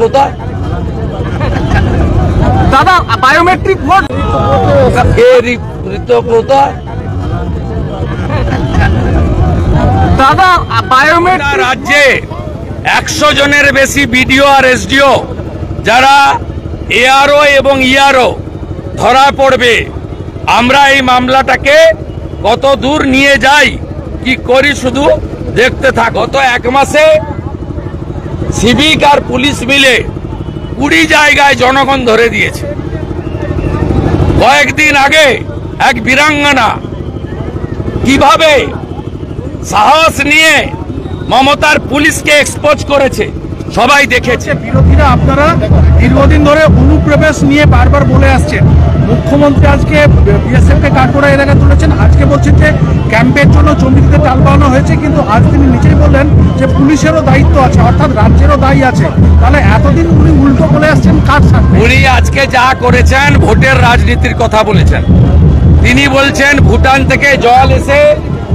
কোথায় দাদা biometric vote কোথায় দাদা বায়োমেট্রিক রাজ্যে 100 জনের বেশি বিডিও আর এসডিও যারা এআরও এবং ইআরও ধরা পড়বে। আমরা এই মামলাটাকে কত দূর নিয়ে যাই কি করি শুধু দেখতে থাক। গত 1 মাসে সিভিক আর পুলিশ মিলে 20 জায়গায় জনগণ ধরে দিয়েছে। কয়েকদিন আগে এক বীরাঙ্গনা কিভাবে সাহস নিয়ে মমতার পুলিশকে এক্সপোজ করেছে সবাই দেখেছে। বিরোধীরা আপনারা দীর্ঘদিন ধরে অনুপ্রবেশ নিয়ে বারবার বলে আসছেন। মুখ্যমন্ত্রী আজকে বিএসএফকে কাঠগড়া এলাকা তুলেছেন, আজকে বলছেন যে ক্যাম্পের জন্য জমিতে টাল বানানো হয়েছে, কিন্তু আজ তিনি নিজেই বললেন যে পুলিশেরও দায়িত্ব আছে, অর্থাৎ রাজ্যেরও দায়ী আছে। তাহলে এতদিন উনি উল্টো বলে আসছেন কার সাথে? উনি আজকে যা করেছেন ভোটের রাজনীতির কথা বলেছেন। তিনি বলছেন ভুটান থেকে জল এসে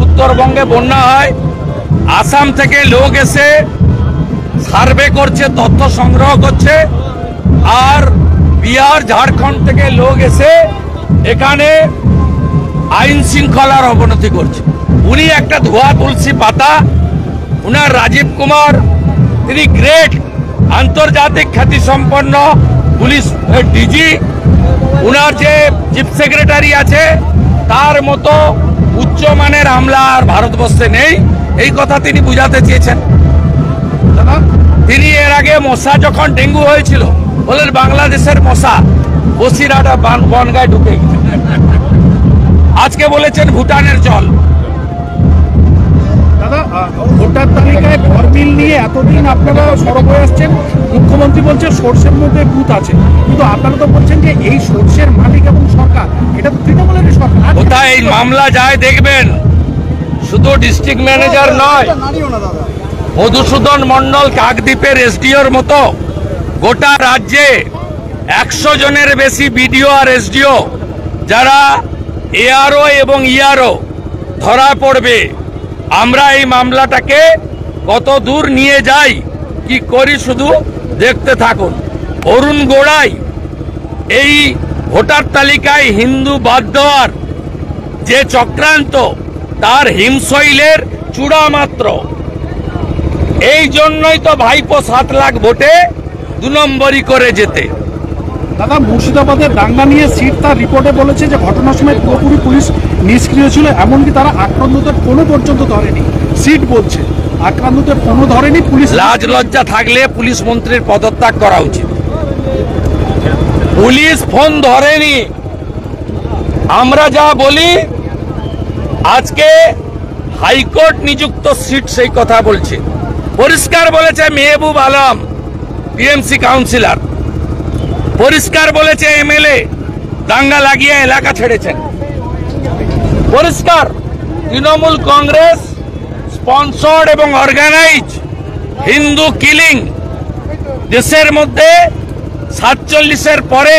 উত্তরবঙ্গে বন্যা হয়, আসাম থেকে লোক এসে সার্ভে করছে, তথ্য সংগ্রহ করছে, আর বিহার ঝাড়খণ্ড থেকে লোক এসে এখানে আইন শৃঙ্খলার অবনতি করছে। উনি একটা ধোয়া তুলসী পাতা। উনার রাজীব কুমার, তিনি গ্রেট আন্তর্জাতিক খ্যাতিসম্পন্ন পুলিশ ডিজি। উনার যে চিফ সেক্রেটারি আছে তার মতো উচ্চমানের আমলা আর ভারতবর্ষে নেই, এই কথা তিনি বুঝাতে চেয়েছেন। তিনি এর আগে মশা যখন ডেঙ্গু হয়েছিল বলেন বাংলাদেশের মশা বসিরহাট বনগায় ঢুকে গেছে। আজকে বলেছেন ভুটানের জল। দাদা ভোটার তালিকায় ফরমিল নিয়ে এতদিন আপনারা সরব হয়ে আসছেন। মুখ্যমন্ত্রী বলছে সরষের মধ্যে ভূত আছে, কিন্তু আপনারা তো বলছেন যে এই সরষের মালিক এবং সরকার, এটা তো তৃণমূলের সরকার। কোথায় এই মামলা যায় দেখবেন, শুধু ডিস্ট্রিক্ট ম্যানেজার নয়, মধুসূদন মন্ডল কাকদ্বীপের এসডিওর মতো গোটা রাজ্যে 100 জনের বেশি বিডিও আর এসডিও যারা এআরও এবং ইআরও ধরা পড়বে। আমরা এই মামলাটাকে কত দূর নিয়ে যাই কি করি শুধু দেখতে থাকুন। অরুণ গোড়াই এই ভোটার তালিকায় হিন্দু বাদ দেওয়ার যে চক্রান্ত, তার হিমশৈলের চূড়া মাত্র। এই জন্যই তো ভাইপো 7 লাখ ভোটে 2 নম্বরই করে যেতে। দাদা মুর্শিদাবাদের দাঙ্গা নিয়ে সিট তার রিপোর্টে বলেছে যে ঘটনার সময় পুরোপুরি পুলিশ নিষ্ক্রিয় ছিল, এমনকি তারা আক্রান্তদের কোনো পর্যন্ত ধরেনি। সিট বলছে আক্রান্তদের কোনো ধরেনি পুলিশ। লাজ লজ্জা থাকলে পুলিশ মন্ত্রীর পদত্যাগ করা উচিত। পুলিশ ফোন ধরেনি। আমরা যা বলি, আজকে হাইকোর্ট নিযুক্ত সিট সেই কথা বলছে। পরিষ্কার বলেছে মেহবুব আলম টিএমসি কাউন্সিলর, পরিষ্কার বলেছে এমএলএ দাঙ্গা লাগিয়ে এলাকা ছেড়েছেন। পরিষ্কার তৃণমূল কংগ্রেস স্পন্সর্ড এবং অর্গানাইজ হিন্দু কিলিং দেশের মধ্যে 47-এর পরে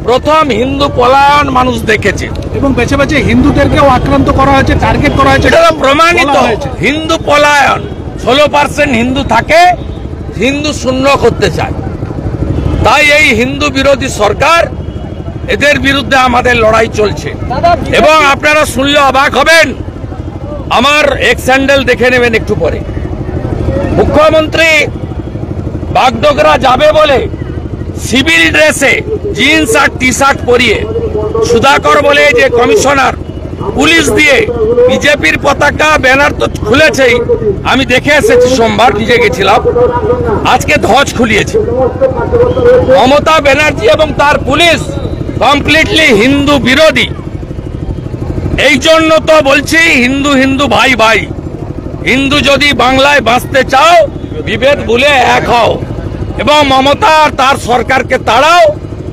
প্রথম হিন্দু পলায়ন মানুষ দেখেছে, এবং বেছে বেছে হিন্দুদেরকেও আক্রান্ত করা হয়েছে, টার্গেট করা হয়েছে। এটা প্রমাণিত। হিন্দু পলায়ন 16% হিন্দু থাকে, হিন্দু শূন্য করতে চায়। তাই এই হিন্দু বিরোধী সরকার, এদের বিরুদ্ধে আমাদের লড়াই চলছে। এবং আপনারা শুনলে অবাক হবেন, আমার এক্স হ্যান্ডেল দেখে নেবেন একটু পরে। মুখ্যমন্ত্রী বাগডোগরা যাবে বলে সিভিল ড্রেসে জিন্স আর টি শার্ট পরিয়ে, সুধাকর বলে যে কমিশনার, পুলিশ দিয়ে বিজেপির পতাকা ব্যানার তো খুলেছেই, আমি দেখে এসেছি, সোমবার নিজে গেছিলাম, আজকে ধ্বজ খুলিয়েছে। মমতা ব্যানার্জি এবং তার পুলিশ কমপ্লিটলি হিন্দু বিরোধী। এই জন্য তো বলছি হিন্দু হিন্দু ভাই ভাই। হিন্দু যদি বাংলায় বাঁচতে চাও, বিভেদ ভুলে এক হও এবং মমতা আর তার সরকারকে তাড়াও,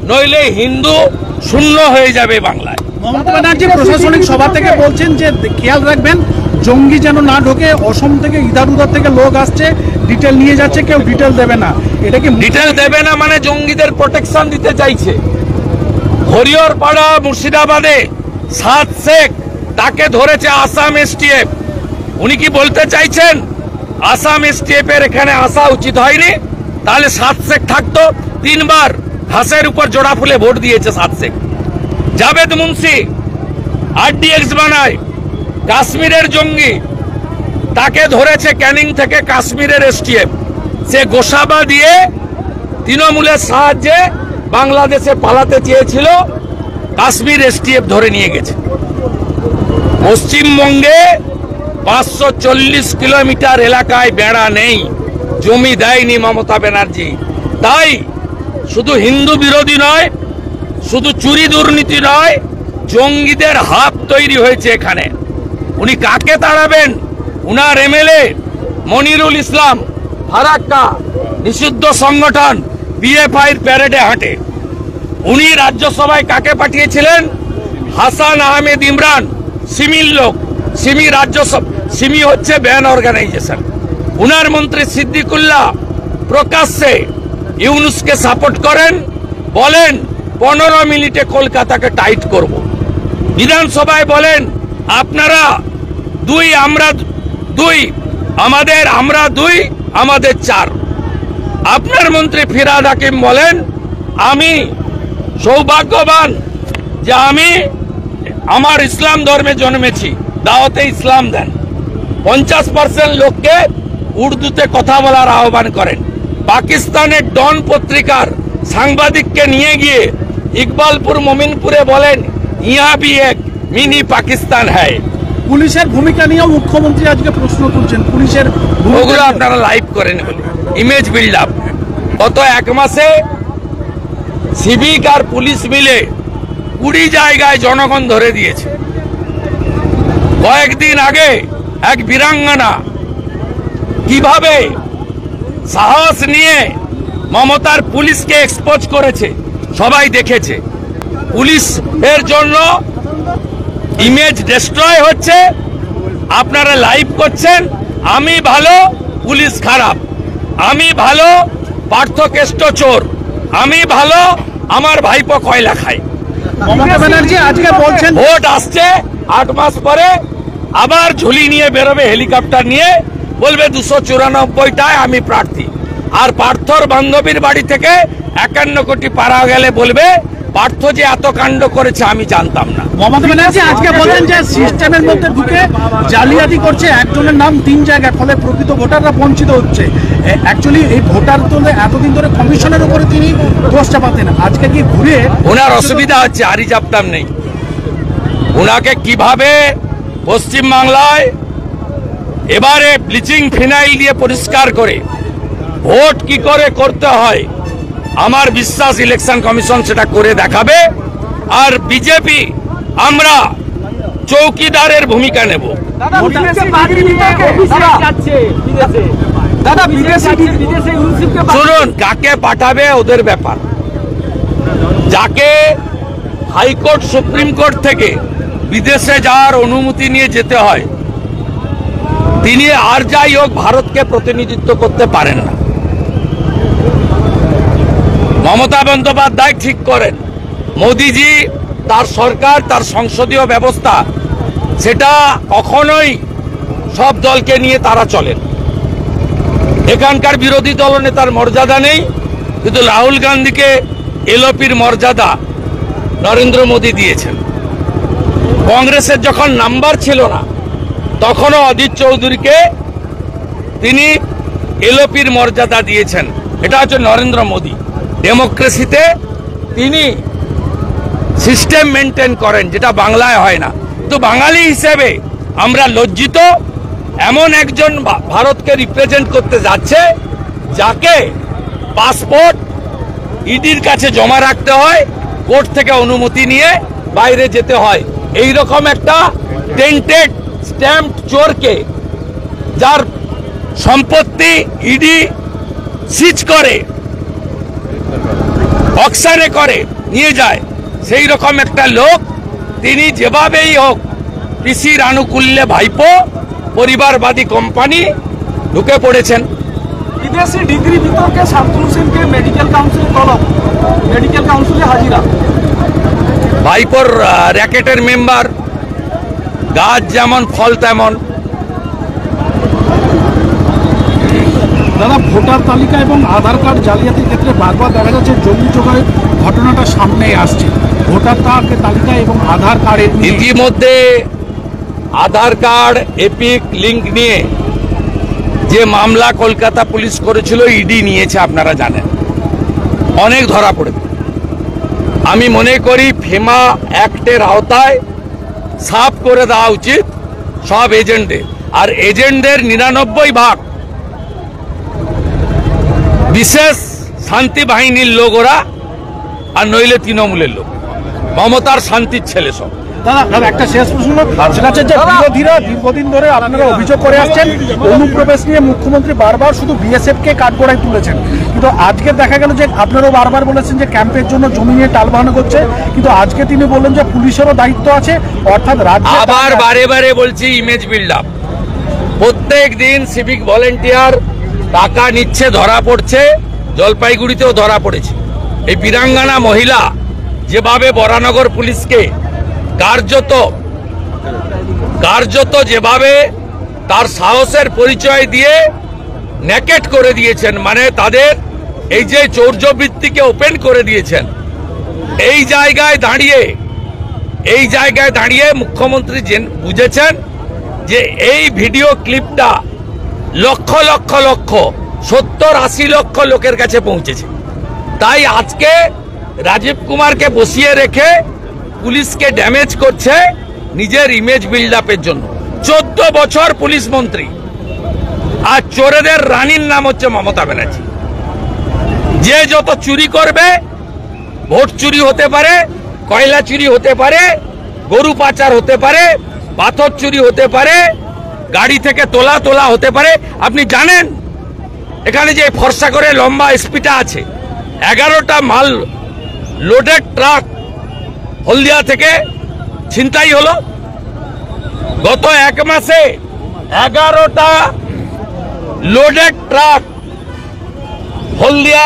নইলে হিন্দু শূন্য হয়ে যাবে বাংলায়। মমতা ব্যানার্জি প্রশাসনিক সভা থেকে বলছেন যে খেয়াল রাখবেন জঙ্গি যেন না ঢোকে, অসম থেকে ইধার উধার থেকে লোক আসছে, ডিটেল নিয়ে যাচ্ছে, কেউ ডিটেল দেবে না। এটা কি ডিটেল দেবে না মানে জঙ্গিদের প্রোটেকশন দিতে চাইছে। হরিহরপাড়া মুর্শিদাবাদে 7 শেখ, তাকে ধরেছে আসাম এসটিএফ। উনি কি বলতে চাইছেন আসাম এসটিএফ এর এখানে আসা উচিত হয়নি? তাহলে 7 শেখ থাকতো। 3 বার ঘাসের উপর জোড়া ফুলে ভোট দিয়েছে 7 শেখ। জাভেদ মুন্সি আরডিএক্স বানায়, কাশ্মীরের জঙ্গি, তাকে ধরেছে ক্যানিং থেকে কাশ্মীরের এসটিএফ। সে গোসাবা দিয়ে তৃণমূলের সাহায্যে বাংলাদেশে পালাতে চেয়েছিল, কাশ্মীর এসটিএফ ধরে নিয়ে গেছে। পশ্চিমবঙ্গে 540 কিলোমিটার এলাকায় বেড়া নেই, জমি দেয়নি মমতা ব্যানার্জি। তাই শুধু হিন্দু বিরোধী নয়, শুধু চুরি দুর্নীতি নয়, জঙ্গিদের হাত তৈরি হয়েছে এখানে। উনি কাকে তাড়াবেন? উনার এমএলএ মনিরুল ইসলাম ফারাক্কা নিষিদ্ধ সংগঠন পিএফআইর প্যারেডে হাঁটে। উনি রাজ্যসভায় কাকে পাঠিয়েছিলেন? হাসান আহমেদ ইমরান, সিমির লোক। সিমি রাজ্যসভা, সিমি হচ্ছে ব্যান অর্গানাইজেশন। উনার মন্ত্রী সিদ্দিকুল্লাহ প্রকাশ্যে ইউনুসকে সাপোর্ট করেন, বলেন 15 মিনিটে কলকাতাকে টাইট করব। বিধানসভায় বলেন আপনারা 2 আমরা 2, আমরা 2 আমাদের 4। আপনার মন্ত্রী ফিরহাদ হাকিম বলেন আমি সৌভাগ্যবান যে আমি আমার ইসলাম ধর্মে জন্মেছি, দাওয়াতে ইসলাম দেন। 50% লোককে উর্দুতে কথা বলার আহ্বান করেন। পাকিস্তানের ডন পত্রিকার সাংবাদিককে নিয়ে গিয়ে ইকবালপুর মোমিনপুরে বলেন ইহা ভি এক মিনি পাকিস্তান হ্যায়। পুলিশের ভূমিকা নিয়েও মুখ্যমন্ত্রী আজকে প্রশ্ন তুলছেন। পুলিশের ওগুলো আপনারা লাইভ করেন, ইমেজ বিল্ড আপ। গত 1 মাসে সিভিক আর পুলিশ মিলে 20 জায়গায় জনগণ ধরে দিয়েছে। কয়েকদিন আগে এক বীরাঙ্গনা কিভাবে সাহস নিয়ে মমতার পুলিশকে এক্সপোজ করেছে সবাই দেখেছে। পুলিশের জন্য ইমেজ ডিস্ট্রয় হচ্ছে, আপনারা লাইভ করছেন। আমি ভালো, পুলিশ খারাপ। আমি ভালো, পার্থকেষ্ট চোর। আমি ভালো, আমার ভাইপো কয়লা খায়। মমতা ব্যানার্জি আজকে বলছেন ভোট আসছে 8 মাস পরে, আবার ঝুলি নিয়ে বেরোবে হেলিকপ্টার নিয়ে, বলবে 294টায় আমি প্রার্থী। আর পার্থর বান্ধবীর বাড়ি থেকে 51 কোটি পারা গেলে বলবে পার্থ যে এত কাণ্ড করেছে আমি জানতাম না। মমতা ব্যানার্জি আজকে বলেন যে সিস্টেমের মধ্যে ঢুকে জালিয়াতি করছে, একজনের নাম 3 জায়গায়, ফলে প্রকৃত ভোটাররা বঞ্চিত হচ্ছে। অ্যাকচুয়ালি এই ভোটার তোলে এতদিন ধরে কমিশনের উপরে তিনি দোষ চাপাতেন, আজকে কি ঘুরে ওনার অসুবিধা হচ্ছে, আরি চাপতাম নেই। ওনাকে কিভাবে পশ্চিমবাংলায় এবারে ব্লিচিং ফিনাইল দিয়ে পরিষ্কার করে ভোট কি করে করতে হয়, আমার বিশ্বাস ইলেকশন কমিশন সেটা করে দেখাবে। আর বিজেপি আমরা চৌকিদারের ভূমিকা নেব। শুনুন, কাকে পাঠাবে ওদের ব্যাপার। যাকে হাইকোর্ট সুপ্রিম কোর্ট থেকে বিদেশে যাওয়ার অনুমতি নিয়ে যেতে হয়, তিনি আর যাই হোক ভারতকে প্রতিনিধিত্ব করতে পারেন না। মমতা বন্দ্যোপাধ্যায় ঠিক করেন, মোদিজি তার সরকার, তার সংসদীয় ব্যবস্থা, সেটা কখনোই সব দলকে নিয়ে তারা চলেন। এখানকার বিরোধী দলনেতার মর্যাদা নেই, কিন্তু রাহুল গান্ধীকে এলওপির মর্যাদা নরেন্দ্র মোদী দিয়েছেন। কংগ্রেসের যখন নাম্বার ছিল না, তখনও অধীর চৌধুরীকে তিনি এলওপির মর্যাদা দিয়েছেন। এটা হচ্ছে নরেন্দ্র মোদী। ডেমোক্রেসিতে তিনি সিস্টেম মেনটেন করেন, যেটা বাংলায় হয় না। তো বাঙালি হিসেবে আমরা লজ্জিত, এমন একজন ভারতকে রিপ্রেজেন্ট করতে যাচ্ছে যাকে পাসপোর্ট ইডির কাছে জমা রাখতে হয়, কোর্ট থেকে অনুমতি নিয়ে বাইরে যেতে হয়। এই রকম একটা টেন্টেড স্ট্যাম্প চোরকে, যার সম্পত্তি ইডি সিজ করে, অকশনে করে নিয়ে যায়, সেই রকম একটা লোক তিনি যেভাবেই হোক পিসির আনুকূল্যে ভাইপো পরিবারবাদী কোম্পানি ঢুকে পড়েছেন। বিদেশি ডিগ্রি বিতর্কে শান্তনু সেনকে মেডিকেল কাউন্সিলে তলব, মেডিকেল কাউন্সিলে হাজিরা। ভাইপোর র্যাকেটের মেম্বার, গাছ যেমন ফল তেমন। দাদা, ভোটার তালিকা এবং আধার কার্ড জালিয়াতির ক্ষেত্রে বারবার দেখা যাচ্ছে জঙ্গি জোগাড়ের ঘটনাটা সামনে আসছে। ভোটার তালিকা এবং আধার কার্ডের ইতিমধ্যে আধার কার্ড এপিক লিঙ্ক নিয়ে যে মামলা কলকাতা পুলিশ করেছিল, ইডি নিয়েছে, আপনারা জানেন, অনেক ধরা পড়েছে। আমি মনে করি ফেমা অ্যাক্টের আওতায় সাফ করে দেওয়া উচিত সব এজেন্টদের। আর এজেন্টদের 99% বিশেষ শান্তি বাহিনীর লোক ওরা, আর নইলে তৃণমূলের লোক, মমতার শান্তির ছেলে সব। দাদা, একটা শেষ প্রশ্ন, সেটা হচ্ছে যে বিরোধীরা দীর্ঘদিন ধরে আপনারা অভিযোগ করে আসছেন অনুপ্রবেশ নিয়ে মুখ্যমন্ত্রী বারবার শুধু বিএসএফ কে কাঠগড়ায় তুলেছেন, কিন্তু আজকে দেখা গেল যে আপনারাও বারবার বলেছেন যে ক্যাম্পের জন্য জমি নিয়ে টালবাহানা করছে, কিন্তু আজকে তিনি বললেন যে পুলিশেরও দায়িত্ব আছে, অর্থাৎ রাজ্য। আবার বারে বারে বলছি ইমেজ বিল্ড আপ। প্রত্যেক দিন সিভিক ভলেন্টিয়ার টাকা নিচ্ছে, ধরা পড়ছে, জলপাইগুড়িতেও ধরা পড়েছে। এই বীরাঙ্গনা মহিলা যেভাবে বরানগর পুলিশকে কার্যত যেভাবে তার সাহসের পরিচয় দিয়ে নেকেট করে দিয়েছেন, মানে তাদের এই যে চৌর্যবৃত্তিকে ওপেন করে দিয়েছেন, এই জায়গায় দাঁড়িয়ে মুখ্যমন্ত্রী বুঝেছেন যে এই ভিডিও ক্লিপটা লক্ষ 70-80 লক্ষ লোকের কাছে পৌঁছেছে। তাই আজকে রাজীব কুমারকে বসিয়ে রেখে পুলিশকে ড্যামেজ করছে নিজের ইমেজ বিল্ড আপের জন্য। 14 বছর পুলিশ মন্ত্রী, আর চোরেদের রানীর নাম হচ্ছে মমতা ব্যানার্জি। যে যত চুরি করবে, ভোট চুরি হতে পারে, কয়লা চুরি হতে পারে, গরু পাচার হতে পারে, পাথর চুরি হতে পারে, গাড়ি থেকে তোলা হতে পারে। আপনি জানেন এখানে যে ফর্সা করে লম্বা এসপিটা আছে, 11টা মাল লোডেড ট্রাক হলদিয়া থেকে ছিনতাই হলো। গত 1 মাসে 11টা লোডেড ট্রাক হলদিয়া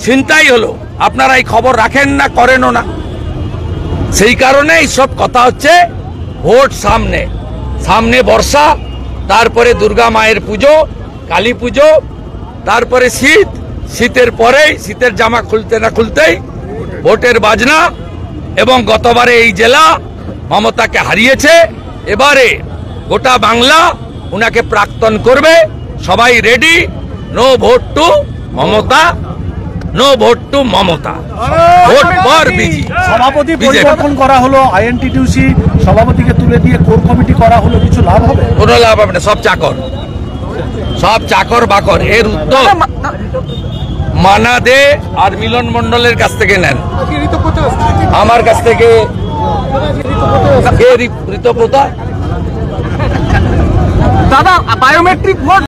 ছিনতাই হলো। আপনারা এই খবর রাখেন না, করেনও না। সেই কারণে এইসব কথা হচ্ছে। ভোট সামনে বর্ষা, তারপরে দুর্গা মায়ের পুজো, কালী পুজো, তারপরে শীতের পরেই, শীতের জামা খুলতে না খুলতেই ভোটের বাজনা। এবং গতবারে এই জেলা মমতাকে হারিয়েছে, এবারে গোটা বাংলা উনাকে প্রাক্তন করবে। সবাই ready. No vote to Mamata, no vote to Mamata, vote for BJP. সভাপতি পরিবর্তন করা হলো, আইএনটিটিউসি সভাপতিকে তুলে দিয়ে কোর কমিটি করা হলো, কিছু লাভ হবে? কোনো লাভ হবে না। সব চাকর বাকর। এর উত্তর মানা দে আর মিলন মন্ডলের কাছ থেকে নেন, আমার কাছ থেকে ঋতপ্রতা। দাদা, বায়োমেট্রিক ভোট